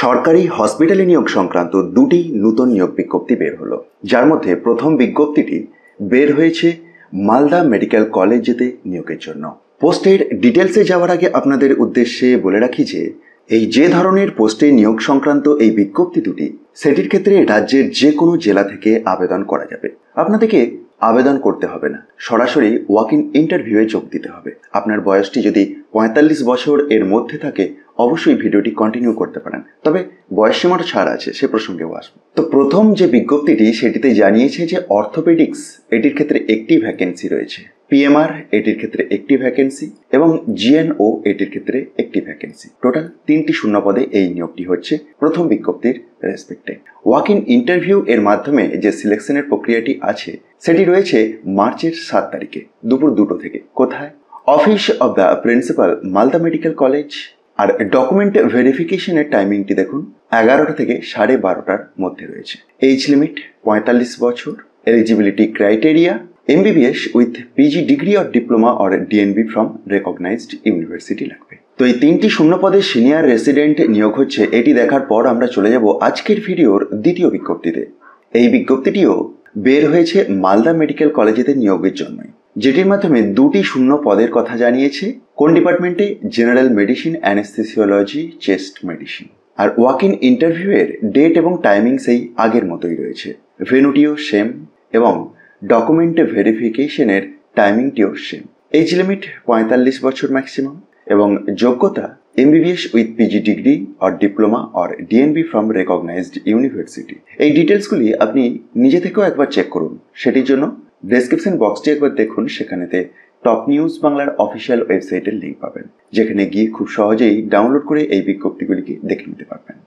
সরকারি হসপিটালে নিয়োগ সংক্রান্ত দুটি নতুন নিয়োগ বিজ্ঞপ্তি বের হলো, যার মধ্যে প্রথম বিজ্ঞপ্তিটি বের হয়েছে মালদা মেডিকেল কলেজেতে নিয়োগের জন্য। পোস্টের ডিটেলসে যাওয়ার আগে আপনাদের উদ্দেশ্যে বলে রাখি যে ধরনের পোস্টে নিয়োগ সংক্রান্ত এই বিজ্ঞপ্তি দুটি, সেটির ক্ষেত্রে রাজ্যের যে কোনো জেলা থেকে আবেদন করা যাবে। আপনাদেরকে আবেদন করতে হবে না, সরাসরি ওয়াক ইন ইন্টারভিউয়ে যোগ দিতে হবে। আপনার বয়সটি যদি ৪৫ বছর এর মধ্যে থাকে অবশ্যই ভিডিওটি কন্টিনিউ করতে পারেন, তবে বয়সসীমার ছাড় আছে, সে প্রসঙ্গেও আসবে। তো প্রথম যে বিজ্ঞপ্তিটি সেটিতে জানিয়েছে যে অর্থোপেডিক্স এটির ক্ষেত্রে একটি ভ্যাকেন্সি রয়েছে, পিএমআর এটির ক্ষেত্রে একটি ভ্যাকেন্সি এবং জিএনও এটির ক্ষেত্রে একটি ভ্যাকেন্সি। টোটাল ৩টি শূন্য পদে এই নিয়োগটি হচ্ছে প্রথম বিজ্ঞপ্তির রেসপেক্টে। ওয়াক ইন ইন্টারভিউ এর মাধ্যমে যে সিলেকশনের প্রক্রিয়াটি আছে সেটি রয়েছে মার্চের ৭ তারিখে দুপুর ২টো থেকে। কোথায়? Office of the principal, Malda medical college. আর ডকুমেন্ট ভেরিফিকেশনের টাইমিংটি দেখুন ১১টা থেকে ১২:৩০টার মধ্যে রয়েছে। এজ লিমিট ৪৫ বছর। Eligibility criteria MBBS with PG degree or diploma or DNB from recognised university লাগবে। তো এই ৩টি শূন্য পদে সিনিয়র রেসিডেন্ট নিয়োগ হচ্ছে। এটি দেখার পর আমরা চলে যাব আজকের ভিডিওর দ্বিতীয় বিজ্ঞপ্তিতে। এই বিজ্ঞপ্তিটিও বের হয়েছে মালদা মেডিকেল কলেজেতে নিয়োগের জন্যই, যেটির মাধ্যমে দুটি শূন্য পদের কথা জানিয়েছে। কোন ডিপার্টমেন্টে? General medicine, anaesthesiology, chest medicine. আর ওয়াক ইন ইন্টারভিউয়ের ডেট এবং টাইমিং সেই আগের মতোই রয়েছে। ভেন্যুটিও সেম এবং ডকুমেন্ট ভেরিফিকেশনের টাইমিংটিও সেম। এজ লিমিট ৪৫ বছর ম্যাক্সিমাম এবং যোগ্যতা MBBS with PG degree or diploma or DNB from recognised university. এই ডিটেলসগুলি আপনি নিজে থেকেও একবার চেক করুন। সেটির জন্য ডেসক্রিপশন বক্সটি একবার দেখুন, সেখানেতে টপ নিউজ বাংলার অফিসিয়াল ওয়েবসাইটের লিঙ্ক পাবেন, যেখানে গিয়ে খুব সহজেই ডাউনলোড করে এই বিজ্ঞপ্তিগুলিকে দেখে নিতে পারবেন।